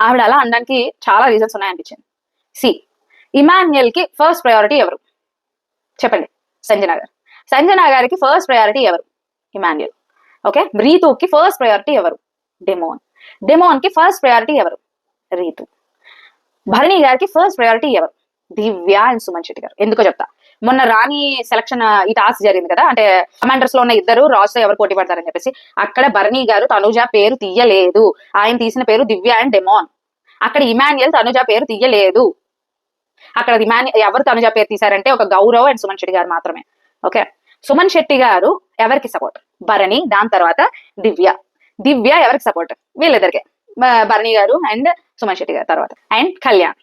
ఆవిడ అలా అనడానికి చాలా రీజన్స్ ఉన్నాయనిపించింది. సి, ఇమాన్యుయల్ కి ఫస్ట్ ప్రయారిటీ ఎవరు చెప్పండి? సంజన గారు. సంజన గారికి ఫస్ట్ ప్రయారిటీ ఎవరు? ఇమాన్యుయల్. ఓకే, రీతుకి ఫస్ట్ ప్రయారిటీ ఎవరు? డెమోన్. డెమోన్ కి ఫస్ట్ ప్రయారిటీ ఎవరు? రీతు. భరణి గారికి ఫస్ట్ ప్రయారిటీ ఎవరు? దివ్య అండ్ సుమన్ శెట్టి గారు. ఎందుకో చెప్తా. మొన్న రాణి సెలక్షన్ ఈ టాస్క్ జరిగింది కదా, అంటే కమాండర్స్ లో ఉన్న ఇద్దరు రాజుతో ఎవరు పోటీ పడతారని చెప్పేసి, అక్కడ భరణి గారు తనుజ పేరు తీయలేదు. ఆయన తీసిన పేరు దివ్య అండ్ డెమోన్. అక్కడ ఇమాన్యుయల్ తనుజ పేరు తీయలేదు. అక్కడ ఎవరు తనుజ పేరు తీశారంటే ఒక గౌరవ్ అండ్ సుమన్ శెట్టి గారు మాత్రమే. ఓకే, సుమన్ శెట్టి గారు ఎవరికి సపోర్ట్? భరణి, దాని తర్వాత దివ్య. దివ్య ఎవరికి సపోర్ట్? వీళ్ళిద్దరికే, భరణి గారు అండ్ సుమన్ శెట్టి గారు తర్వాత. అండ్ కళ్యాణ్.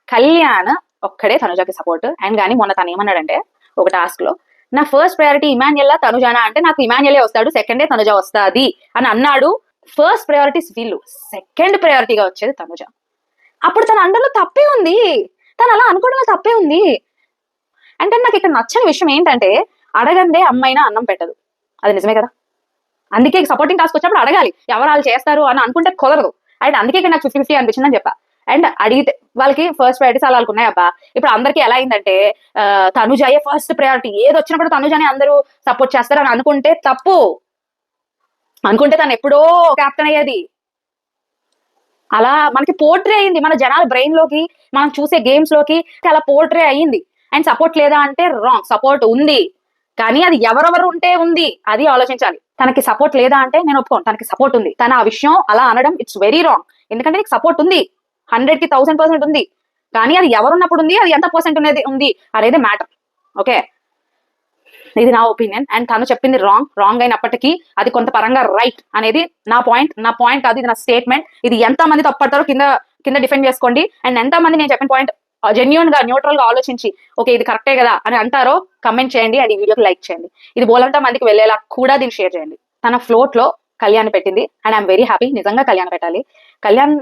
కళ్యాణ్ ఒక్కడే తనుజకి సపోర్ట్. అండ్ కానీ మొన్న తను ఏమన్నాడంటే ఒక టాస్క్ లో, నా ఫస్ట్ ప్రయారిటీ ఇమాన్యుయల్ తనుజానా అంటే నాకు ఇమాన్యుయలే వస్తాడు, సెకండే తనుజ వస్తుంది అని అన్నాడు. ఫస్ట్ ప్రయారిటీస్ వీళ్ళు, సెకండ్ ప్రయారిటీగా వచ్చేది తనుజ. అప్పుడు తన అండర్లో తప్పే ఉంది, తను అలా అనుకోవడంలో తప్పే ఉంది. అంటే నాకు ఇక్కడ నచ్చని విషయం ఏంటంటే, అడగందే అమ్మైనా అన్నం పెట్టదు. అది నిజమే కదా. అందుకే సపోర్టింగ్ టాస్క్ వచ్చినప్పుడు అడగాలి, ఎవరు వాళ్ళు చేస్తారు అని అనుకుంటే కుదరదు. అండ్ అందుకే నాకు 50-50 అనిపించింది అని చెప్పా. అండ్ అడిగితే వాళ్ళకి ఫస్ట్ ప్రయారిటీస్ అలా ఉన్నాయి అబ్బా. ఇప్పుడు అందరికీ ఎలా అయిందంటే తనుజాయే ఫస్ట్ ప్రయారిటీ, ఏది వచ్చినప్పుడు తనుజాని అందరూ సపోర్ట్ చేస్తారు అని అనుకుంటే తప్పు. అనుకుంటే తను ఎప్పుడో క్యాప్టెన్ అయ్యేది. అలా మనకి పోర్ట్రే అయింది, మన జనాల బ్రెయిన్ లోకి, మనం చూసే గేమ్స్ లోకి అలా పోర్ట్రే అయ్యింది. అండ్ సపోర్ట్ లేదా అంటే రాంగ్. సపోర్ట్ ఉంది, కానీ అది ఎవరెవరు ఉంటే ఉంది అది ఆలోచించాలి. తనకి సపోర్ట్ లేదా అంటే నేను ఒప్పుకోను, తనకి సపోర్ట్ ఉంది. తన ఆ విషయం అలా అనడం ఇట్స్ వెరీ రాంగ్. ఎందుకంటే నీకు సపోర్ట్ ఉంది, 100కి 1000% ఉంది, కానీ అది ఎవరున్నప్పుడు ఉంది, అది ఎంత పర్సెంట్ ఉంది అనేది మ్యాటర్. ఓకే, ఇది నా ఒపీనియన్. అండ్ తను చెప్పింది రాంగ్ అయినప్పటికీ అది కొంత పరంగా రైట్ అనేది నా పాయింట్ కాదు, ఇది నా స్టేట్మెంట్. ఇది ఎంత మంది తప్పడతారో కింద డిఫెండ్ చేసుకోండి. అండ్ ఎంత మంది నేను చెప్పిన పాయింట్ జెన్యున్ గా న్యూట్రల్ గా ఆలోచించి ఓకే ఇది కరెక్టే కదా అని అంటారో కమెంట్ చేయండి. అండ్ ఈ వీడియోకి లైక్ చేయండి. ఇది బోలంతా మందికి వెళ్ళేలా కూడా దీన్ని షేర్ చేయండి. తన ఫ్లోట్ లో కళ్యాణ్ పెట్టింది అండ్ ఐఎమ్ వెరీ హ్యాపీ. నిజంగా కళ్యాణ్ పెట్టాలి. కళ్యాణ్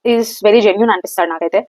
ఈజ్ వెరీ జెన్యున్ అనిపిస్తాడు నాకైతే.